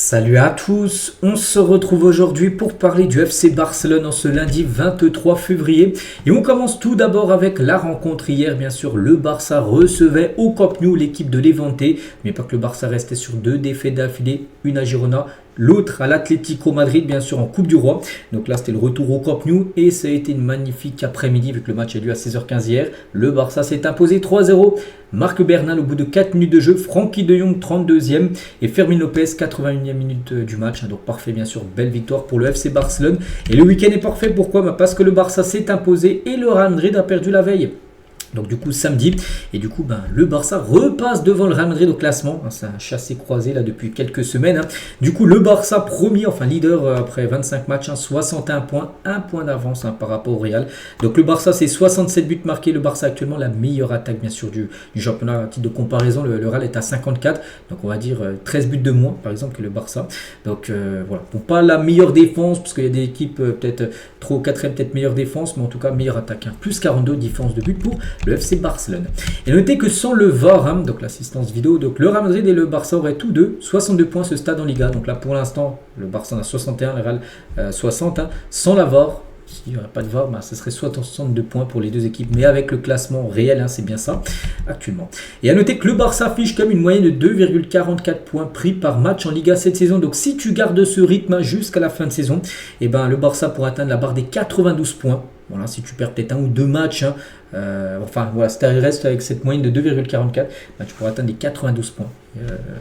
Salut à tous, on se retrouve aujourd'hui pour parler du FC Barcelone en ce lundi 23 février et on commence tout d'abord avec la rencontre hier. Bien sûr, le Barça recevait au Camp Nou l'équipe de Levante, mais pas que le Barça restait sur deux défaites d'affilée, une à Girona, l'autre à l'Atlético Madrid, bien sûr en Coupe du Roi. Donc là c'était le retour au Camp Nou et ça a été une magnifique après-midi vu que le match a lieu à 16h15 hier. Le Barça s'est imposé 3-0. Marc Bernal au bout de 4 minutes de jeu, Frenkie de Jong 32e et Fermín López 81e minute du match. Donc parfait, bien sûr, belle victoire pour le FC Barcelone. Et le week-end est parfait, pourquoi ? Parce que le Barça s'est imposé et le Real Madrid a perdu la veille. Donc du coup samedi, et du coup le Barça repasse devant le Real Madrid au classement. C'est un chassé-croisé là depuis quelques semaines. Du coup le Barça premier, enfin leader après 25 matchs, 61 points, 1 point d'avance par rapport au Real. Donc le Barça c'est 67 buts marqués, le Barça actuellement la meilleure attaque bien sûr du championnat. À titre de comparaison, le Real est à 54, donc on va dire 13 buts de moins par exemple que le Barça. Donc voilà, bon, pas la meilleure défense, parce qu'il y a des équipes peut-être 3 ou 4e peut-être meilleure défense, mais en tout cas meilleure attaque. Plus 42 différence de buts pour le FC Barcelone. Et notez que sans le VAR, donc l'assistance vidéo, donc le Real Madrid et le Barça auraient tous deux 62 points ce stade en Liga. Donc là pour l'instant, le Barça en a 61, le Real 60. Sans la VAR, s'il n'y aurait pas de VAR, ce serait 62 points pour les deux équipes. Mais avec le classement réel, c'est bien ça actuellement. Et à noter que le Barça affiche comme une moyenne de 2,44 points pris par match en Liga cette saison. Donc si tu gardes ce rythme jusqu'à la fin de saison, le Barça pourra atteindre la barre des 92 points. Voilà, si tu perds peut-être un ou deux matchs, si tu restes avec cette moyenne de 2,44, tu pourras atteindre les 92 points.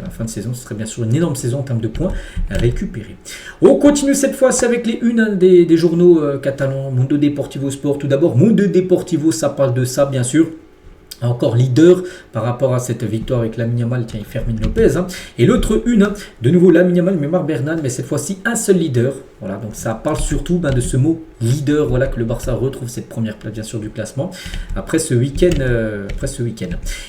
En fin de saison, ce serait bien sûr une énorme saison en termes de points récupérés. On continue cette fois, c'est avec les unes des journaux catalans, Mundo Deportivo Sport. Tout d'abord, Mundo Deportivo, ça parle de ça bien sûr. Encore leader par rapport à cette victoire avec Lamine Yamal, et Fermín López. Et l'autre une, de nouveau Lamine Yamal, mais Marc Bernal, mais cette fois-ci un seul leader. Voilà, donc ça parle surtout de ce mot leader, voilà, que le Barça retrouve cette première place bien sûr du classement après ce week-end.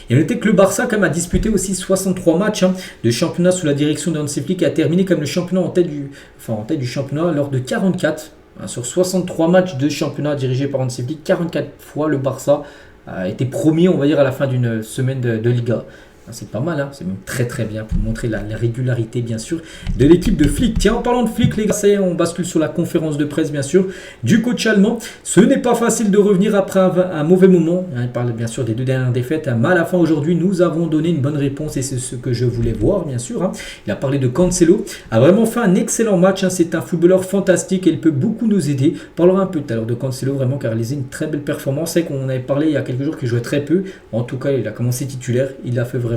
Et notez que le Barça quand même a disputé aussi 63 matchs de championnat sous la direction de Hansi Flick et a terminé comme le championnat en tête du championnat lors de 44. Sur 63 matchs de championnat dirigés par Hansi Flick, 44 fois le Barça a été premier, on va dire, à la fin d'une semaine de Liga. C'est pas mal, c'est même très très bien pour montrer la régularité bien sûr de l'équipe de Flick. Tiens, en parlant de Flick, les gars, on bascule sur la conférence de presse bien sûr du coach allemand. Ce n'est pas facile de revenir après un mauvais moment. Il parle bien sûr des deux dernières défaites, mais à la fin aujourd'hui nous avons donné une bonne réponse et c'est ce que je voulais voir bien sûr. Il a parlé de Cancelo, a vraiment fait un excellent match. C'est un footballeur fantastique et il peut beaucoup nous aider. On parlera un peu tout à l'heure de Cancelo vraiment qui a réalisé une très belle performance. C'est qu'on avait parlé il y a quelques jours qu'il jouait très peu. En tout cas, il a commencé titulaire, il a fait vraiment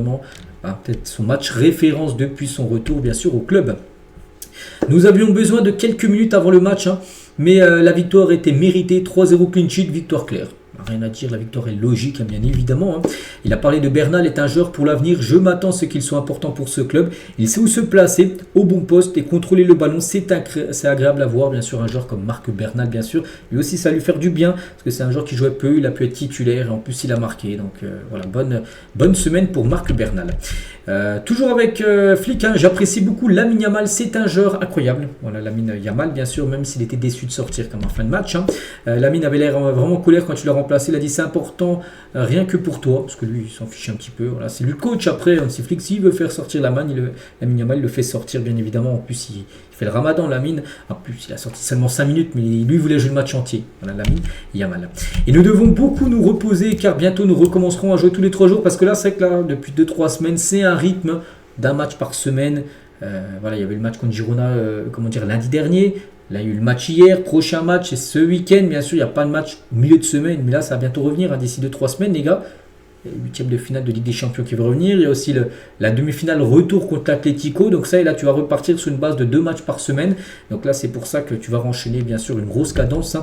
peut-être son match référence depuis son retour bien sûr au club. Nous avions besoin de quelques minutes avant le match, mais la victoire était méritée. 3-0 clean sheet, victoire claire. Rien à dire, la victoire est logique bien évidemment. Il a parlé de Bernal est un joueur pour l'avenir. Je m'attends à ce qu'il soit important pour ce club. Il sait où se placer au bon poste et contrôler le ballon. C'est agréable à voir bien sûr un joueur comme Marc Bernal bien sûr. Lui aussi ça va lui faire du bien parce que c'est un joueur qui jouait peu. Il a pu être titulaire et en plus il a marqué. Donc voilà, bonne semaine pour Marc Bernal. Toujours avec Flick, j'apprécie beaucoup Lamine Yamal, c'est un joueur incroyable. Voilà, Lamine Yamal bien sûr, même s'il était déçu de sortir comme en fin de match. Lamine avait l'air vraiment colère quand tu l'as remplacé. Il a dit c'est important rien que pour toi, parce que lui il s'en fiche un petit peu. Voilà, c'est lui le coach après, Hansi Flick, s'il veut faire sortir Lamine Yamal, il le fait sortir bien évidemment. En plus il fait le ramadan Lamine, en plus il a sorti seulement 5 minutes, mais lui voulait jouer le match entier. Voilà, Lamine Yamal. Et nous devons beaucoup nous reposer car bientôt nous recommencerons à jouer tous les 3 jours, parce que là c'est que là depuis 2-3 semaines c'est un rythme d'un match par semaine. Voilà, il y avait le match contre Girona lundi dernier. Là, il y a eu le match hier, prochain match, et ce week-end, bien sûr, il n'y a pas de match au milieu de semaine, mais là, ça va bientôt revenir, d'ici 2-3 semaines, les gars. Il y a le 8e de finale de Ligue des Champions qui va revenir. Il y a aussi la demi-finale retour contre l'Atlético. Donc ça, et là, tu vas repartir sur une base de 2 matchs par semaine. Donc là, c'est pour ça que tu vas enchaîner, bien sûr, une grosse cadence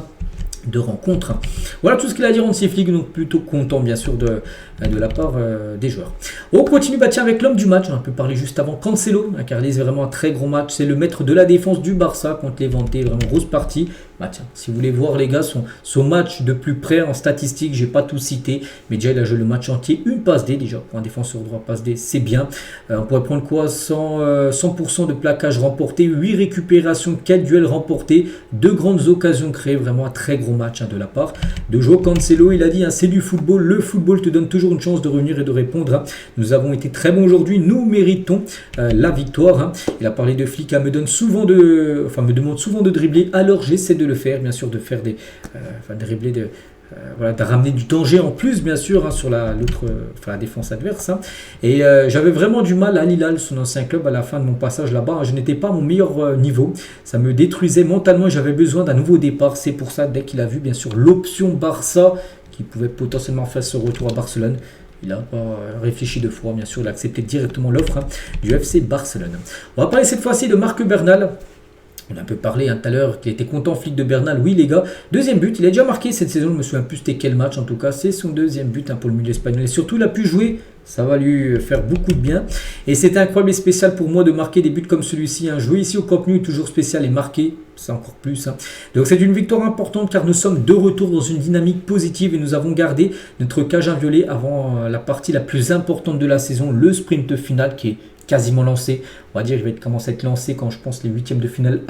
de rencontres. Voilà tout ce qu'il a à dire Hansi Flick, donc plutôt content bien sûr de la part des joueurs. On continue avec l'homme du match, on a un peu parlé juste avant, Cancelo, qui a réalisé vraiment un très gros match. C'est le maître de la défense du Barça contre Levante, vraiment grosse partie. Bah tiens, si vous voulez voir les gars, son match de plus près en statistique, j'ai pas tout cité, mais déjà il a joué le match entier, une passe D déjà, pour un défenseur droit, passe D, c'est bien. On pourrait prendre quoi 100% de plaquage remporté, 8 récupérations, 4 duels remportés, 2 grandes occasions créées, vraiment un très gros match de la part de João Cancelo. Il a dit, c'est du football, le football te donne toujours une chance de revenir et de répondre. Nous avons été très bons aujourd'hui, nous méritons la victoire. Il a parlé de Flick, me demande souvent de dribbler, alors j'essaie de le faire, bien sûr, de faire dribbler, de ramener du danger en plus, bien sûr, sur la défense adverse. Et j'avais vraiment du mal à Al Hilal, son ancien club, à la fin de mon passage là-bas. Je n'étais pas à mon meilleur niveau, ça me détruisait mentalement, j'avais besoin d'un nouveau départ. C'est pour ça, dès qu'il a vu, bien sûr, l'option Barça, qui pouvait potentiellement faire ce retour à Barcelone, il n'a pas réfléchi deux fois, bien sûr, il a accepté directement l'offre du FC Barcelone. On va parler cette fois-ci de Marc Bernal. On a un peu parlé tout à l'heure qu'il était content, Flick de Bernal. Oui les gars, deuxième but, il a déjà marqué cette saison, je ne me souviens plus c'était quel match, en tout cas c'est son deuxième but pour le milieu espagnol. Et surtout il a pu jouer, ça va lui faire beaucoup de bien. Et c'est incroyable et spécial pour moi de marquer des buts comme celui-ci. Jouer ici au Camp Nou est toujours spécial et marquer, c'est encore plus. Donc c'est une victoire importante car nous sommes de retour dans une dynamique positive et nous avons gardé notre cage inviolet avant la partie la plus importante de la saison, le sprint final qui est quasiment lancé. On va dire qu'il va commencer à être lancé quand je pense les huitièmes de finale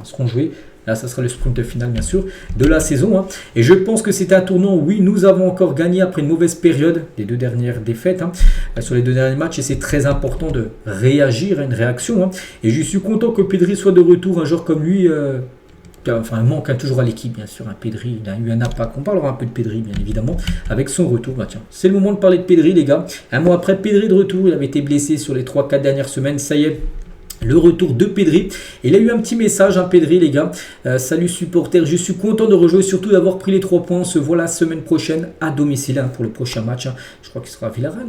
seront joués. Là, ça sera le sprint final, bien sûr, de la saison. Et je pense que c'est un tournant. Oui, nous avons encore gagné après une mauvaise période, les 2 dernières défaites sur les 2 derniers matchs. Et c'est très important de réagir à une réaction. Et je suis content que Pedri soit de retour. Un joueur comme lui, un manque toujours à l'équipe, bien sûr. Pedri, il a eu un impact. On parlera un peu de Pedri, bien évidemment, avec son retour. Tiens, c'est le moment de parler de Pedri, les gars. Un mois après, Pedri de retour. Il avait été blessé sur les 3-4 dernières semaines. Ça y est. Le retour de Pedri. Il a eu un petit message, Pedri, les gars. Salut supporters, je suis content de rejouer, surtout d'avoir pris les 3 points. On se voit la semaine prochaine à domicile pour le prochain match. Je crois qu'il sera à Villarreal.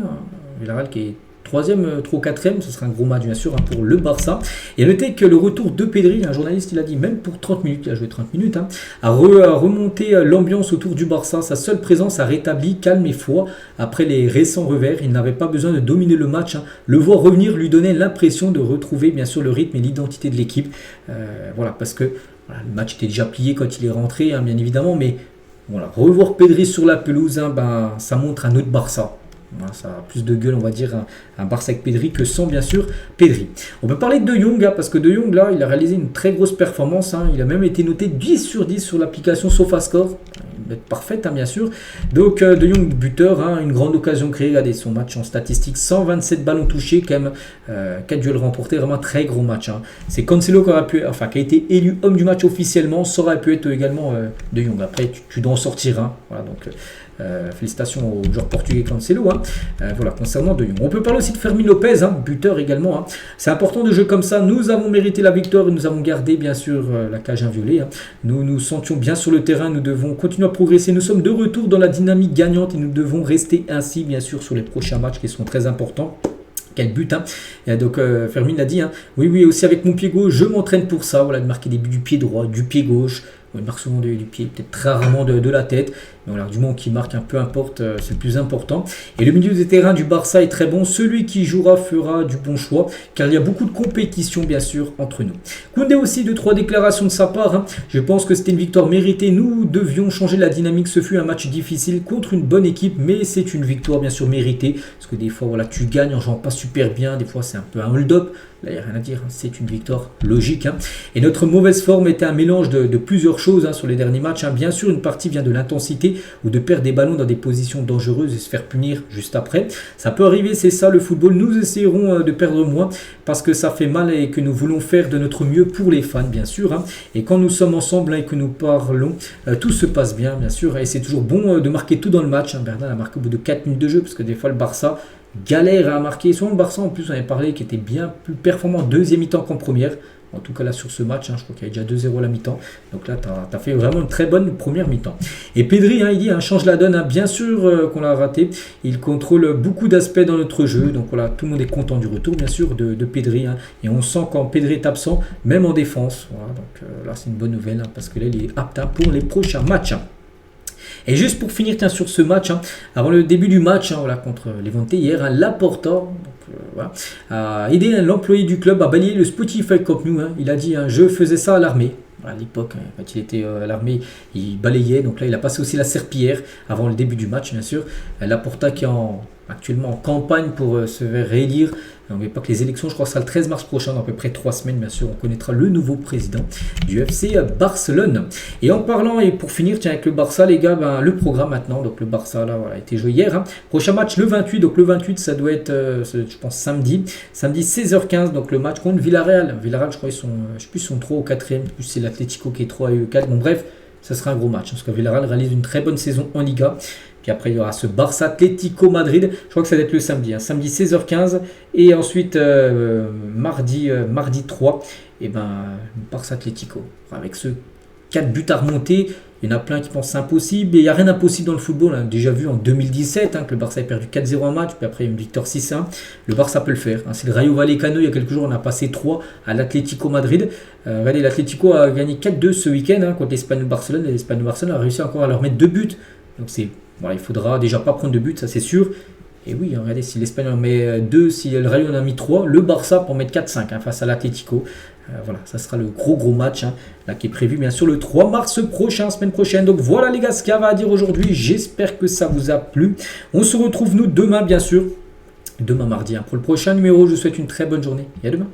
Villarreal qui est 3e, 3 ou 4e, ce sera un gros match bien sûr pour le Barça. Et à noter que le retour de Pedri, un journaliste il a dit même pour 30 minutes, il a joué 30 minutes, a remonté l'ambiance autour du Barça. Sa seule présence a rétabli calme et foi après les récents revers. Il n'avait pas besoin de dominer le match. Le voir revenir lui donnait l'impression de retrouver bien sûr le rythme et l'identité de l'équipe. Parce que le match était déjà plié quand il est rentré, bien évidemment, mais revoir Pedri sur la pelouse, ça montre un autre Barça. Ça a plus de gueule, on va dire, un Barça avec Pedri que sans, bien sûr, Pedri. On peut parler de De Jong, parce que De Jong, là, il a réalisé une très grosse performance. Il a même été noté 10 sur 10 sur l'application SofaScore. Parfaite, bien sûr. Donc, De Jong, buteur, une grande occasion créée. Regardez son match en statistique, 127 ballons touchés, quand même, 4 duels remportés. Vraiment un très gros match. C'est Cancelo qui a été élu homme du match officiellement. Ça aurait pu être également De Jong. Après, tu dois en sortir. Donc... félicitations au joueur portugais Cancelo. Concernant De Jong. On peut parler aussi de Fermin Lopez, buteur également. C'est important de jouer comme ça. Nous avons mérité la victoire et nous avons gardé bien sûr la cage inviolée. Nous nous sentions bien sur le terrain. Nous devons continuer à progresser. Nous sommes de retour dans la dynamique gagnante et nous devons rester ainsi bien sûr sur les prochains matchs qui sont très importants. Quel but, Et donc Fermin l'a dit, oui, aussi avec mon pied gauche, je m'entraîne pour ça, de marquer des buts du pied droit, du pied gauche. Il marque souvent du pied, peut-être très rarement de la tête. Mais du moment qu'il marque, peu importe, c'est le plus important. Et le milieu de terrain du Barça est très bon. Celui qui jouera fera du bon choix, car il y a beaucoup de compétition, bien sûr, entre nous. Koundé aussi, 2-3 déclarations de sa part. Je pense que c'était une victoire méritée. Nous devions changer la dynamique. Ce fut un match difficile contre une bonne équipe, mais c'est une victoire, bien sûr, méritée. Parce que des fois, tu gagnes en jouant pas super bien. Des fois, c'est un peu un hold-up. Là, il n'y a rien à dire, c'est une victoire logique. Et notre mauvaise forme était un mélange de plusieurs choses sur les derniers matchs. Bien sûr, une partie vient de l'intensité ou de perdre des ballons dans des positions dangereuses et se faire punir juste après. Ça peut arriver, c'est ça le football. Nous essayerons de perdre moins parce que ça fait mal et que nous voulons faire de notre mieux pour les fans, bien sûr. Et quand nous sommes ensemble et que nous parlons, tout se passe bien, bien sûr. Et c'est toujours bon de marquer tout dans le match. Bernal a marqué au bout de 4 minutes de jeu parce que des fois, le Barça galère à marquer. Souvent le Barça en plus on avait parlé qui était bien plus performant en deuxième mi-temps qu'en première. En tout cas là sur ce match, je crois qu'il y a déjà 2-0 à la mi-temps. Donc là tu as fait vraiment une très bonne première mi-temps. Et Pedri, il dit change la donne. Bien sûr qu'on l'a raté. Il contrôle beaucoup d'aspects dans notre jeu. Donc voilà, tout le monde est content du retour bien sûr de Pedri. Et on sent quand Pedri est absent, même en défense. Voilà, donc là c'est une bonne nouvelle parce que là il est apte pour les prochains matchs. Et juste pour finir sur ce match, avant le début du match contre Levante hier, Laporta a aidé l'employé du club à balayer le Spotify Camp Nou. Il a dit je faisais ça à l'armée. À l'époque, hein, quand il était à l'armée, il balayait. Donc là, il a passé aussi la serpillière avant le début du match, bien sûr. Laporta qui est actuellement en campagne pour se faire réélire. N'oubliez pas que les élections, je crois que ce sera le 13 mars prochain, dans à peu près 3 semaines, bien sûr. On connaîtra le nouveau président du FC Barcelone. Et en parlant, et pour finir, tiens, avec le Barça, les gars, ben, le programme maintenant. Donc le Barça, là, voilà, a été joué hier. Hein. Prochain match le 28. Donc le 28, ça doit être, je pense, samedi. Samedi 16h15, donc le match contre Villarreal. Villarreal, je crois, je sais plus, ils sont 3 ou 4e. Plus c'est l'Atlético qui est 3 et 4. Bon, bref, ça sera un gros match. Parce que Villarreal réalise une très bonne saison en Liga. Puis après, il y aura ce Barça Atlético Madrid. Je crois que ça va être le samedi. Hein. Samedi 16h15. Et ensuite, mardi 3, et ben, Barça Atlético. Avec ce 4 buts à remonter. Il y en a plein qui pensent c'est impossible. Et il n'y a rien d'impossible dans le football. On a déjà vu en 2017 hein, que le Barça a perdu 4-0 un match. Puis après, une victoire 6-1. Le Barça peut le faire. Hein. C'est le Rayo Vallecano. Il y a quelques jours, on a passé 3 à l'Atlético Madrid. Regardez, l'Atlético a gagné 4-2 ce week-end hein, contre l'Espagnol Barcelone. Et l'Espagnol Barcelone a réussi encore à leur mettre 2 buts. Donc voilà, il faudra déjà pas prendre de buts, ça c'est sûr. Et oui, regardez, si l'Espagnol en met 2, si le Rayo en a mis 3, le Barça pour mettre 4-5 hein, face à l'Atlético. Voilà, ça sera le gros match hein, là, qui est prévu bien sûr le 3 mars prochain, semaine prochaine. Donc voilà les gars, ce qu'il y avait à dire aujourd'hui. J'espère que ça vous a plu. On se retrouve nous demain bien sûr. Demain mardi hein, pour le prochain numéro. Je vous souhaite une très bonne journée et à demain.